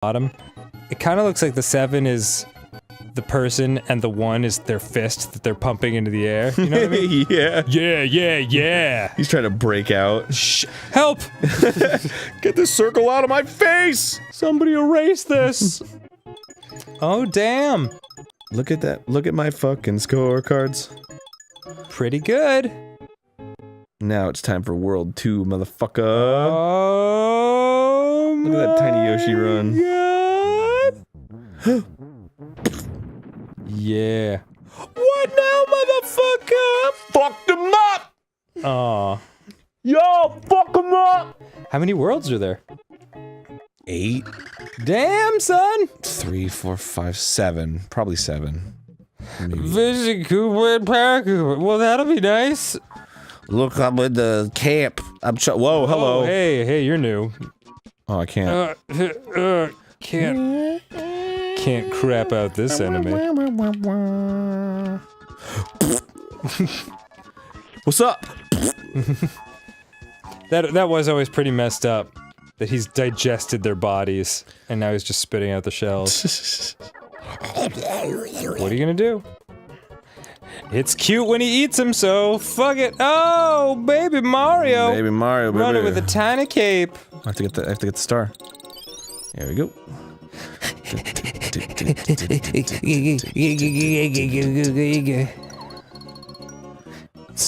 bottom. It kind of looks like the 7 is the person and the 1 is their fist that they're pumping into the air. You know what I mean? Yeah. Yeah. He's trying to break out. Shh! Help! Get this circle out of my face! Somebody erase this! Oh, damn! Look at that. Look at my fucking scorecards. Pretty good. Now it's time for World 2, motherfucker. Oh, Look at that tiny Yoshi run. God. Yeah. What now, motherfucker? Fuck them up! Aw. Yo, fuck them up! How many worlds are there? 8. Damn, son! 3, 4, 5, 7. Probably 7. Maybe. Vision Cooper and Paracooper. Well, that'll be nice. Look, I'm in the camp. Whoa, hello. Oh, hey, you're new. Oh, I can't. Can't crap out this enemy. What's up? That was always pretty messed up. That he's digested their bodies, and now he's just spitting out the shells. What are you gonna do? It's cute when he eats them, so fuck it. Oh, baby Mario! Baby Mario, baby. Running with a tiny cape. I have to get the star. There we go.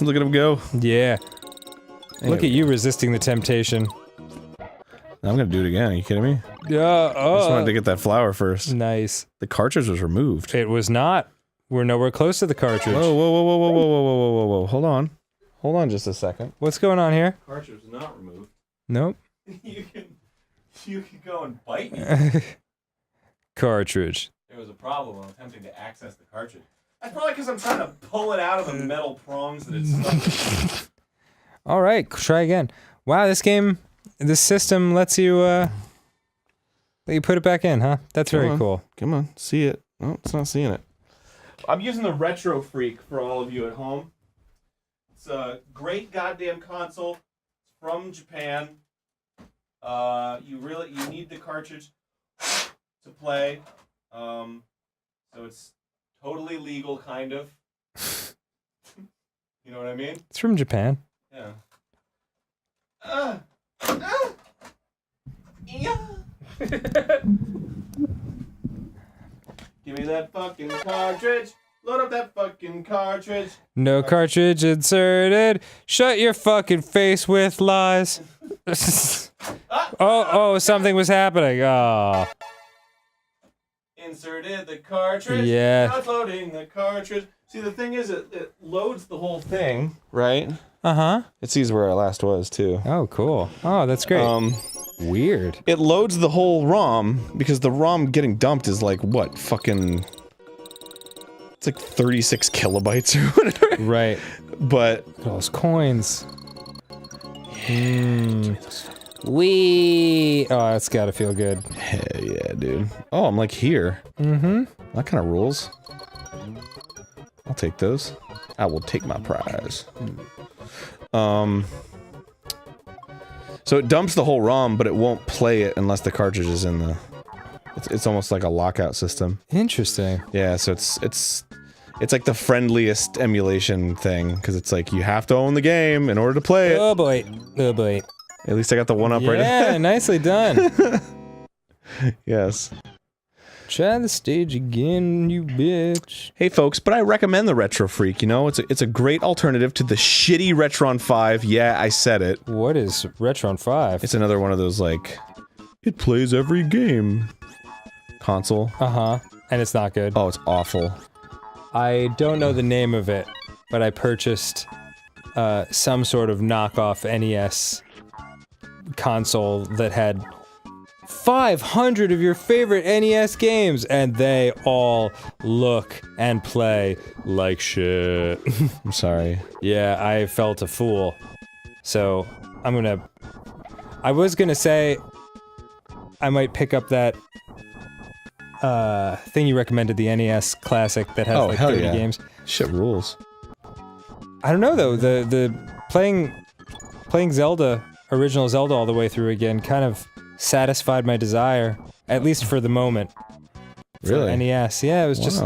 Look at him go. Yeah. Look at you resisting the temptation. I'm gonna do it again. Are you kidding me? Yeah. I just wanted to get that flower first. Nice. The cartridge was removed. It was not. We're nowhere close to the cartridge. Whoa. Hold on. Hold on just a second. What's going on here? Cartridge was not removed. Nope. You can go and bite me. Cartridge. There was a problem when attempting to access the cartridge. That's probably because I'm trying to pull it out of the metal prongs that it's stuck in. Alright, try again. Wow, this system lets you, let you put it back in, huh? That's very cool. Come on, see it. Oh, it's not seeing it. I'm using the Retro Freak for all of you at home. It's a great goddamn console. It's from Japan. You need the cartridge to play. So it's totally legal, kind of. You know what I mean? It's from Japan. Yeah. Yeah. Give me that fucking cartridge. Load up that fucking cartridge. No cartridge inserted. Shut your fucking face with lies. Oh, something was happening. Oh. Inserted the cartridge. Yeah. Not loading the cartridge. See, the thing is, it loads the whole thing, right? Uh-huh. It sees where I last was, too. Oh, cool. Oh, that's great. Weird. It loads the whole ROM, because the ROM getting dumped is like, what, fucking... It's like 36 kilobytes or whatever. Right. But... Those coins. Wee. Oh, that's gotta feel good. Hell yeah, dude. Oh, I'm like here. Mm-hmm. That kind of rules. I'll take those. I will take my prize. So it dumps the whole ROM, but it won't play it unless the cartridge is in the... It's almost like a lockout system. Interesting. Yeah, so it's like the friendliest emulation thing, because it's like, you have to own the game in order to play it. Oh boy. Oh boy. At least I got the one-up right now. Yeah, nicely done. Yes. Try the stage again, you bitch. Hey folks, but I recommend the Retro Freak, you know? It's a great alternative to the shitty Retron 5. Yeah, I said it. What is Retron 5? It's another one of those, like, it plays every game console. Uh-huh. And it's not good. Oh, it's awful. I don't know the name of it, but I purchased some sort of knockoff NES console that had 500 of your favorite NES games, and they all look and play like shit. I'm sorry. Yeah, I felt a fool. So, I was gonna say I might pick up that thing you recommended, the NES Classic that has like 30 games. Shit rules. I don't know though, the playing original Zelda all the way through again kind of satisfied my desire. At least for the moment. For Really? NES. Yeah, it was just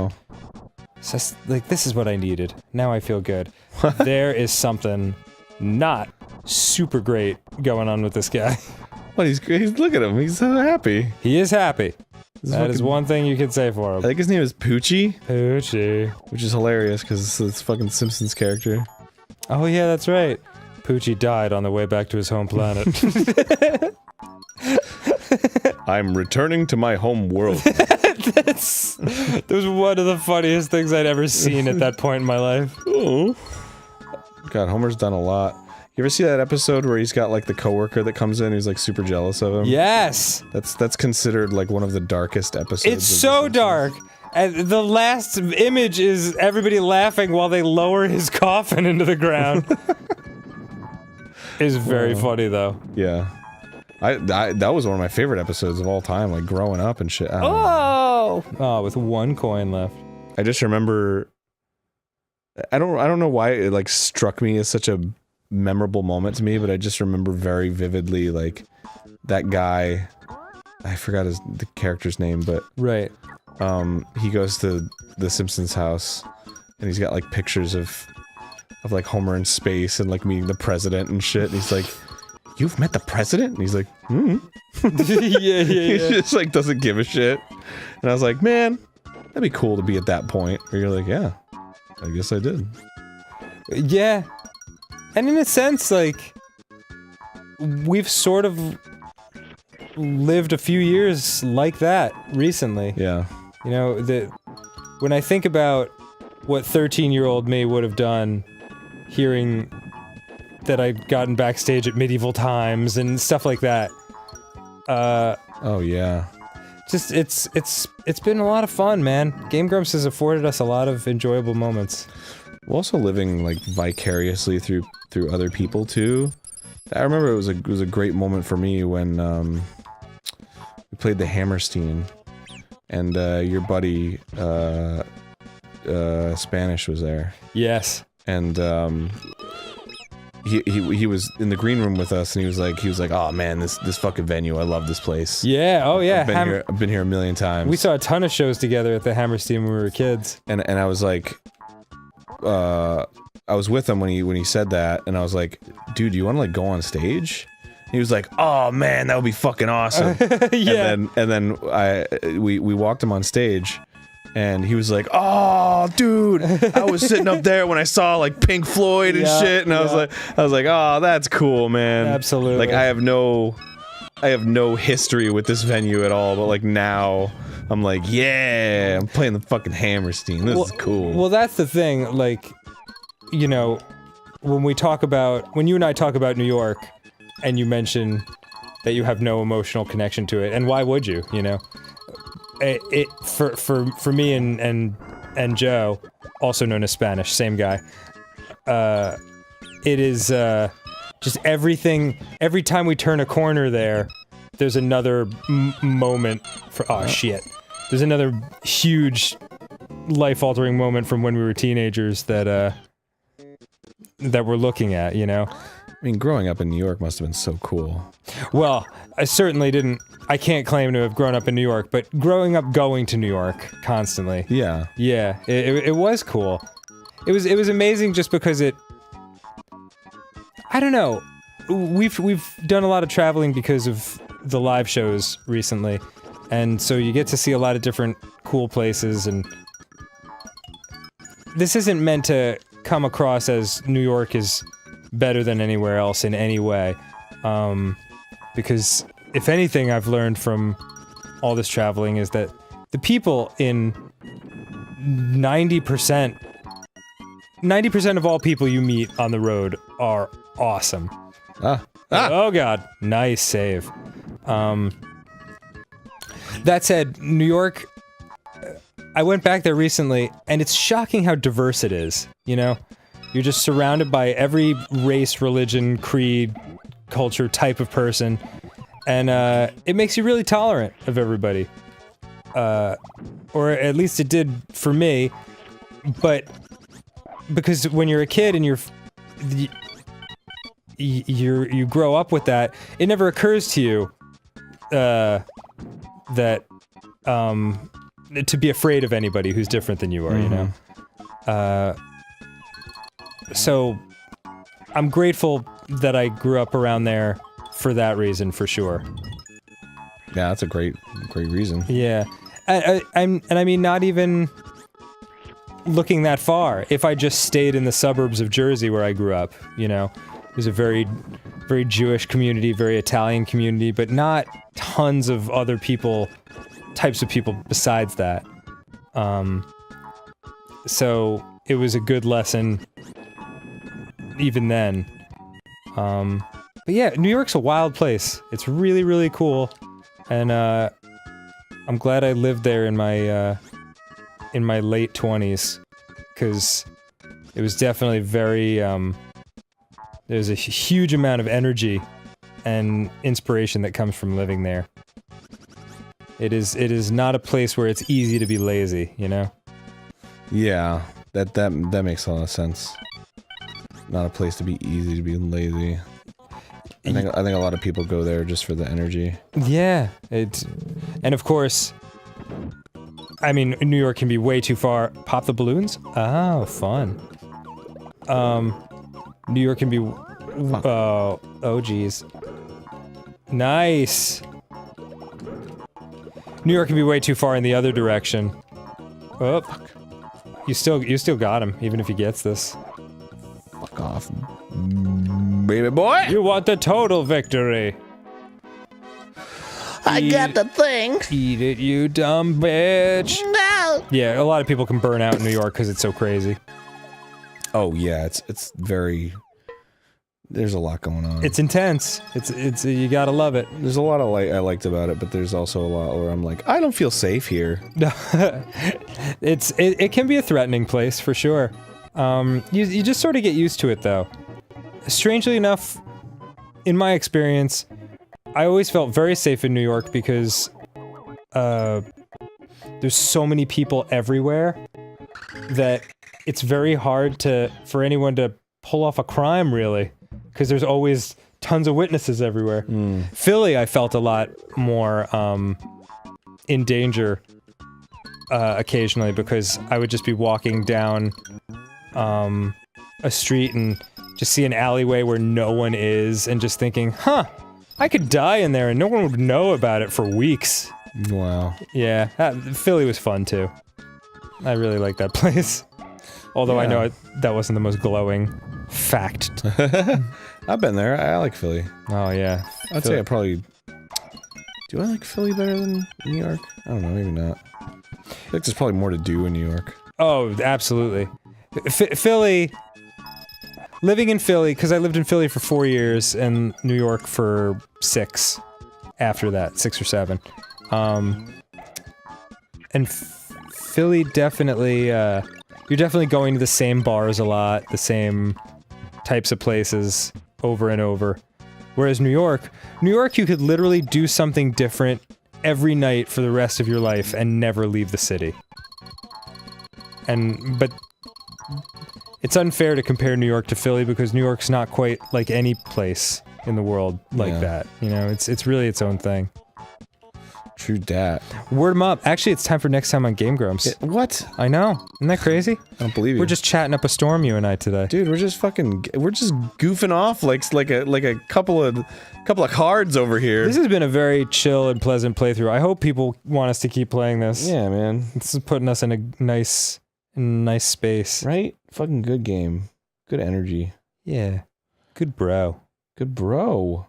like, this is what I needed. Now I feel good. There is something not super great going on with this guy. What, he's look at him, he's so happy. He is happy. This That is one thing you can say for I him. think his name is Poochie, Poochie. which is hilarious because it's fucking Simpsons character. Oh yeah, that's right. Poochie died on the way back to his home planet. I'm returning to my home world. That was one of the funniest things I'd ever seen at that point in my life. Oh. God, Homer's done a lot. You ever see that episode where he's got like the coworker that comes in, who's like super jealous of him? Yes! That's considered like one of the darkest episodes. It's so dark! And the last image is everybody laughing while they lower his coffin into the ground. It's very funny though. Yeah. That was one of my favorite episodes of all time, like growing up and shit. I don't know. Oh, with one coin left. I just remember. I don't know why it like struck me as such a memorable moment to me, but I just remember very vividly like that guy. I forgot the character's name, but Right. he goes to the Simpsons house, and he's got like pictures of like Homer in space and like meeting the president and shit. And he's like, "You've met the president?" And he's like, yeah. He just like doesn't give a shit. And I was like, man, that'd be cool to be at that point where you're like, yeah, I guess I did. Yeah. And in a sense, like, we've sort of lived a few years like that recently. Yeah. You know, when I think about what 13-year-old me would have done hearing that I'd gotten backstage at medieval times and stuff like that, Oh yeah. just it's been a lot of fun, man. Game Grumps has afforded us a lot of enjoyable moments. We're also living like vicariously through other people too. I remember it was a great moment for me when we played the Hammerstein, and your buddy Spanish was there. Yes. And he was in the green room with us, and he was like, oh man, this fucking venue, I love this place. Yeah, oh yeah. I've been here a million times. We saw a ton of shows together at the Hammerstein when we were kids. And I was like, I was with him when he said that, and I was like, dude, do you want to like go on stage? He was like, oh man, that would be fucking awesome. Yeah. And then we walked him on stage, and he was like, oh dude, I was sitting up there when I saw like Pink Floyd and Yeah, shit, and I was like, oh, that's cool, man. Absolutely. Like I have no history with this venue at all, but like now I'm like, yeah, I'm playing the fucking Hammerstein. This is cool. Well, that's the thing, like, you know, when you and I talk about New York, and you mention that you have no emotional connection to it, and why would you, you know? For me and Joe, also known as Spanish, same guy, it is, just everything, every time we turn a corner there's another moment for, oh shit. There's another huge life-altering moment from when we were teenagers that we're looking at, you know? I mean, growing up in New York must have been so cool. Well, I can't claim to have grown up in New York, but growing up going to New York constantly. Yeah. Yeah, it was cool. It was amazing just because I don't know. We've done a lot of traveling because of the live shows recently, and so you get to see a lot of different cool places, and this isn't meant to come across as New York is better than anywhere else in any way, because if anything I've learned from all this traveling is that the people in 90% of all people you meet on the road are awesome. Oh god, nice save. That said, New York, I went back there recently, and it's shocking how diverse it is, you know? You're just surrounded by every race, religion, creed, culture, type of person, and it makes you really tolerant of everybody. Or at least it did for me, but because when you're a kid and you grow up with that, it never occurs to you that to be afraid of anybody who's different than you are, you know? So I'm grateful that I grew up around there for that reason, for sure. Yeah, that's a great reason. Yeah. I mean, not even looking that far. If I just stayed in the suburbs of Jersey where I grew up, you know, there's a very Jewish community, very Italian community, but not tons of other types of people besides that. So it was a good lesson even then. But yeah, New York's a wild place. It's really, really cool. And, I'm glad I lived there in my late 20s, because it was definitely very, there's a huge amount of energy and inspiration that comes from living there. It is not a place where it's easy to be lazy, you know? Yeah, that makes a lot of sense. Not a place to be easy to be lazy. I think a lot of people go there just for the energy. Yeah, and of course, I mean, New York can be way too far. Pop the balloons? Oh, fun. New York can be, oh geez. Nice! New York can be way too far in the other direction. Oh, you still got him, even if he gets this. Fuck off, baby boy! You want the total victory! I got the thing. Eat it, you dumb bitch! No. Yeah, a lot of people can burn out in New York because it's so crazy. Oh yeah, it's very... There's a lot going on. It's intense. It's you gotta love it. There's a lot of I liked about it, but there's also a lot where I'm like, I don't feel safe here. It can be a threatening place for sure. You just sort of get used to it though. Strangely enough, in my experience, I always felt very safe in New York because there's so many people everywhere that it's very hard for anyone to pull off a crime, really, because there's always tons of witnesses everywhere. Philly, I felt a lot more in danger occasionally because I would just be walking down a street and just see an alleyway where no one is and just thinking, huh, I could die in there and no one would know about it for weeks. Wow. Yeah, Philly was fun too. I really like that place. Although I know that wasn't the most glowing fact. I've been there. I like Philly. Oh yeah. I'd say I probably... Do I like Philly better than New York? I don't know, maybe not. I think there's probably more to do in New York. Oh, absolutely. Philly... Living in Philly, because I lived in Philly for 4 years, and New York for 6 after that, 6 or 7. And Philly definitely, you're definitely going to the same bars a lot, the same types of places over and over. Whereas New York, you could literally do something different every night for the rest of your life and never leave the city. But it's unfair to compare New York to Philly because New York's not quite like any place in the world like that. You know, it's really its own thing. True dat. Word 'em up. Actually, it's time for next time on Game Grumps. What? I know. Isn't that crazy? I don't believe you. We're just chatting up a storm, you and I, today. Dude, we're just goofing off like a couple of cards over here. This has been a very chill and pleasant playthrough. I hope people want us to keep playing this. Yeah, man. This is putting us in a nice space. Right? Fucking good game. Good energy. Yeah. Good bro. Good bro.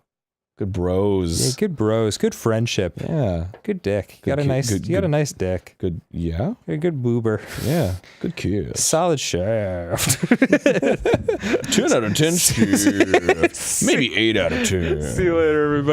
Good bros. Yeah, good bros. Good friendship. Yeah. Good dick. Good You got a nice dick. Good, yeah? You're a good boober. Yeah. Good kiss. Solid shaft. 10 out of 10 shaft. Maybe 8 out of 10. See you later, everybody.